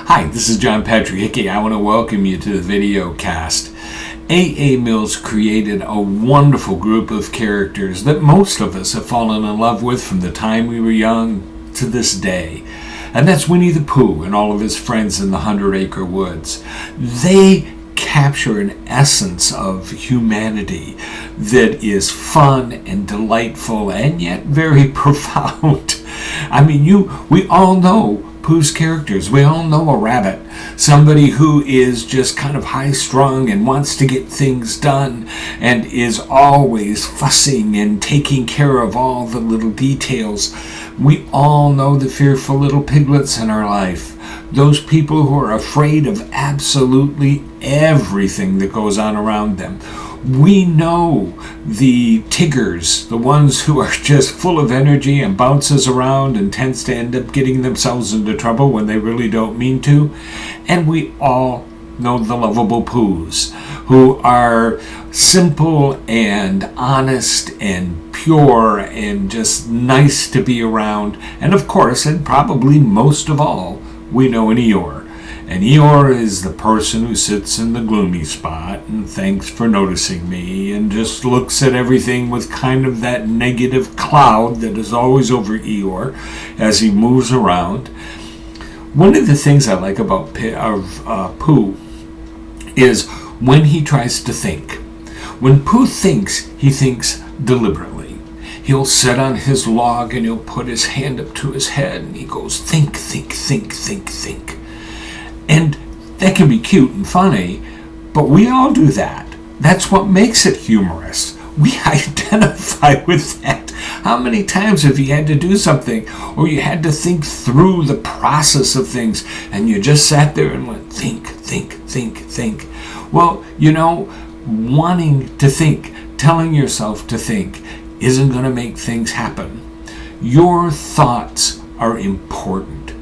Hi, this is John Patrick Hickey. I want to welcome you to the video cast. A.A. Mills created a wonderful group of characters that most of us have fallen in love with from the time we were young to this day. And that's Winnie the Pooh and all of his friends in the 100-Acre Woods. They capture an essence of humanity that is fun and delightful and yet very profound. I mean, we all know Pooh's characters. We all know a rabbit, somebody who is just kind of high-strung and wants to get things done and is always fussing and taking care of all the little details. We all know the fearful little piglets in our life, those people who are afraid of absolutely everything that goes on around them. We know the Tiggers, the ones who are just full of energy and bounces around and tends to end up getting themselves into trouble when they really don't mean to. And we all know the lovable Poohs, who are simple and honest and pure and just nice to be around. And of course, and probably most of all, we know an Eeyore. And Eeyore is the person who sits in the gloomy spot and thanks for noticing me and just looks at everything with kind of that negative cloud that is always over Eeyore as he moves around. One of the things I like about Pooh is when he tries to think. When Pooh thinks, he thinks deliberately. He'll sit on his log and he'll put his hand up to his head and he goes, think, think, think, think, think. And that can be cute and funny, but we all do that. That's what makes it humorous. We identify with that. How many times have you had to do something or you had to think through the process of things and you just sat there and went, think, think, think, think. Well, wanting to think, telling yourself to think isn't going to make things happen. Your thoughts are important.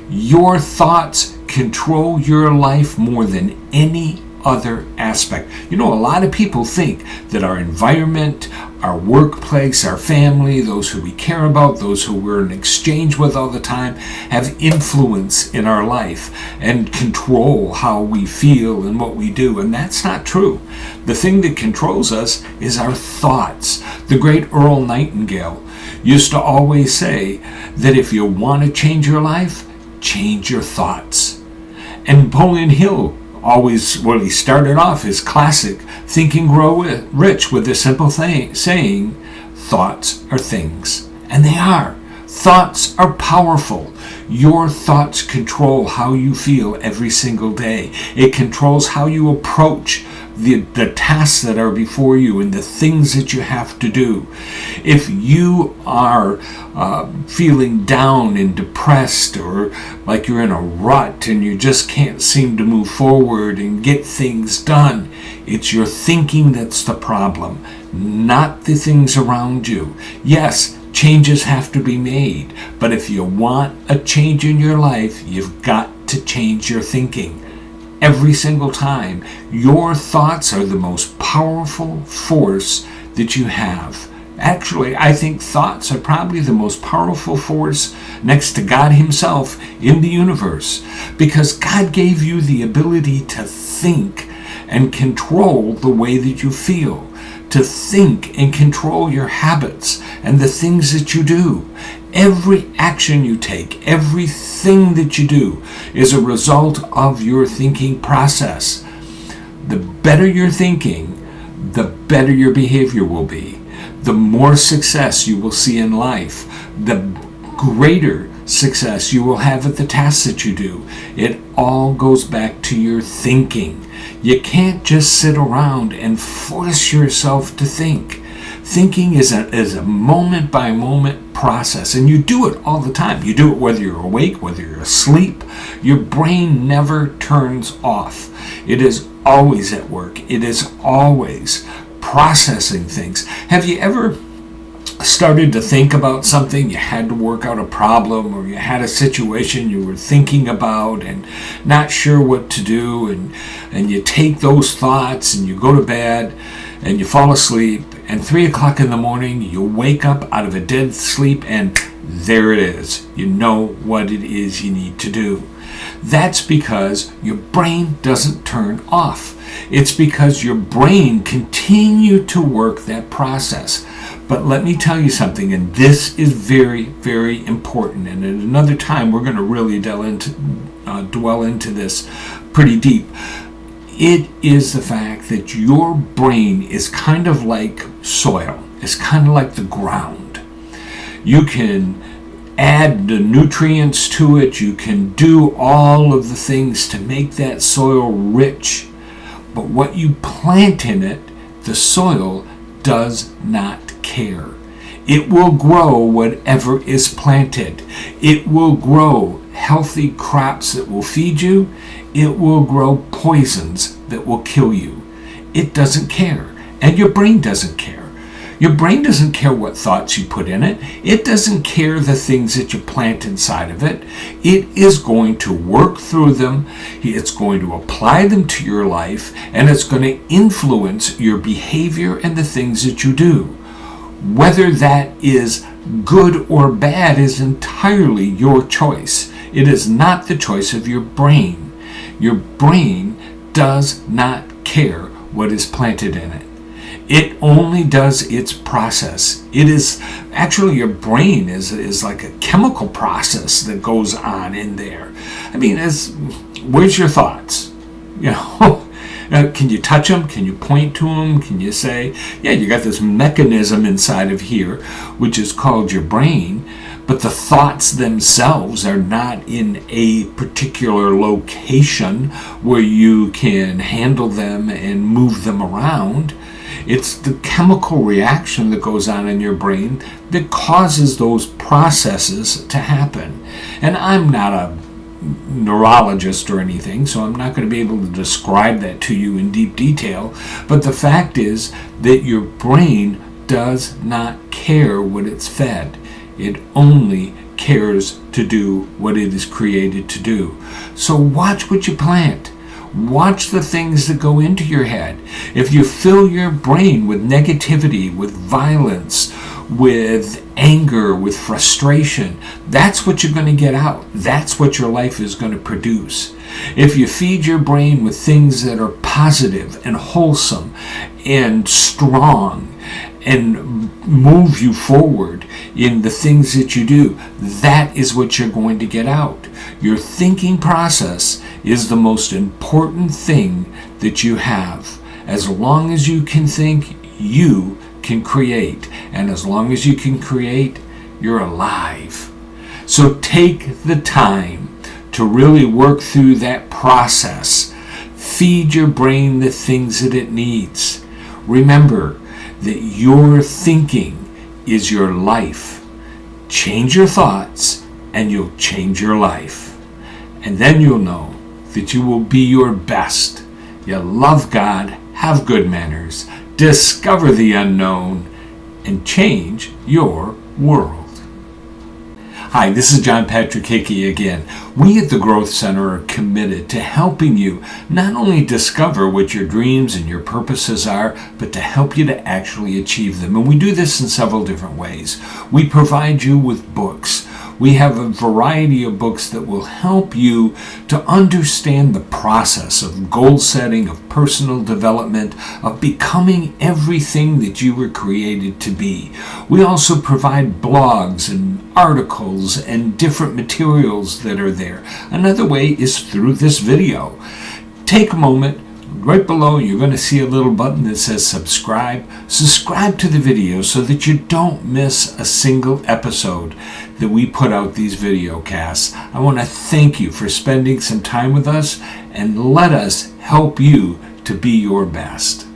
Your thoughts control your life more than any other aspect. A lot of people think that our environment, our workplace, our family, those who we care about, those who we're in exchange with all the time, have influence in our life and control how we feel and what we do. And that's not true. The thing that controls us is our thoughts. The great Earl Nightingale used to always say that if you want to change your life, change your thoughts. And Napoleon Hill he started off his classic Think and Grow Rich with a simple saying, thoughts are things. And they are. Thoughts are powerful. Your thoughts control how you feel every single day. It controls how you approach the tasks that are before you and the things that you have to do. If you are feeling down and depressed or like you're in a rut and you just can't seem to move forward and get things done, it's your thinking that's the problem, not the things around you. Yes, changes have to be made, but if you want a change in your life, you've got to change your thinking. Every single time, your thoughts are the most powerful force that you have. Actually, I think thoughts are probably the most powerful force next to God Himself in the universe, because God gave you the ability to think and control the way that you feel, to think and control your habits and the things that you do. Every action you take, everything that you do is a result of your thinking process. The better you're thinking, the better your behavior will be. The more success you will see in life, the greater success you will have at the tasks that you do. It all goes back to your thinking. You can't just sit around and force yourself to think. Thinking is a moment-by-moment process, and you do it all the time. You do it whether you're awake, whether you're asleep. Your brain never turns off. It is always at work. It is always processing things. Have you ever started to think about something, you had to work out a problem, or you had a situation you were thinking about and not sure what to do, and you take those thoughts and you go to bed and you fall asleep, and 3 o'clock in the morning you wake up out of a dead sleep and there it is. You know what it is you need to do. That's because your brain doesn't turn off. It's because your brain continues to work that process. But let me tell you something, and this is very, very important. And at another time, we're going to really dwell into this pretty deep. It is the fact that your brain is kind of like soil. It's kind of like the ground. You can add the nutrients to it. You can do all of the things to make that soil rich. But what you plant in it, the soil does not care. It will grow whatever is planted. It will grow healthy crops that will feed you. It will grow poisons that will kill you. It doesn't care. And your brain doesn't care. Your brain doesn't care what thoughts you put in it. It doesn't care the things that you plant inside of it. It is going to work through them. It's going to apply them to your life, and it's going to influence your behavior and the things that you do. Whether that is good or bad is entirely your choice. It is not the choice of your brain. Your brain does not care what is planted in it. It only does its process. It is actually, your brain is like a chemical process that goes on in there. I mean, where's your thoughts? You know, can you touch them? Can you point to them? Can you say, yeah, you got this mechanism inside of here, which is called your brain, but the thoughts themselves are not in a particular location where you can handle them and move them around. It's the chemical reaction that goes on in your brain that causes those processes to happen. And I'm not a neurologist or anything, so I'm not going to be able to describe that to you in deep detail. But the fact is that your brain does not care what it's fed. It only cares to do what it is created to do. So watch what you plant. Watch the things that go into your head. If you fill your brain with negativity, with violence, with anger, with frustration, that's what you're going to get out. That's what your life is going to produce. If you feed your brain with things that are positive and wholesome and strong and move you forward in the things that you do, that is what you're going to get out. Your thinking process is the most important thing that you have. As long as you can think, you can create. And as long as you can create, you're alive. So take the time to really work through that process. Feed your brain the things that it needs. Remember that your thinking is your life. Change your thoughts and you'll change your life. And then you'll know that you will be your best. You love God, have good manners, discover the unknown, and change your world. Hi, this is John Patrick Hickey again. We at the Growth Center are committed to helping you not only discover what your dreams and your purposes are, but to help you to actually achieve them. And we do this in several different ways. We provide you with books. We have a variety of books that will help you to understand the process of goal setting, of personal development, of becoming everything that you were created to be. We also provide blogs and articles and different materials that are there. Another way is through this video. Take a moment. Right below, you're going to see a little button that says subscribe. Subscribe to the video so that you don't miss a single episode that we put out these video casts. I want to thank you for spending some time with us, and let us help you to be your best.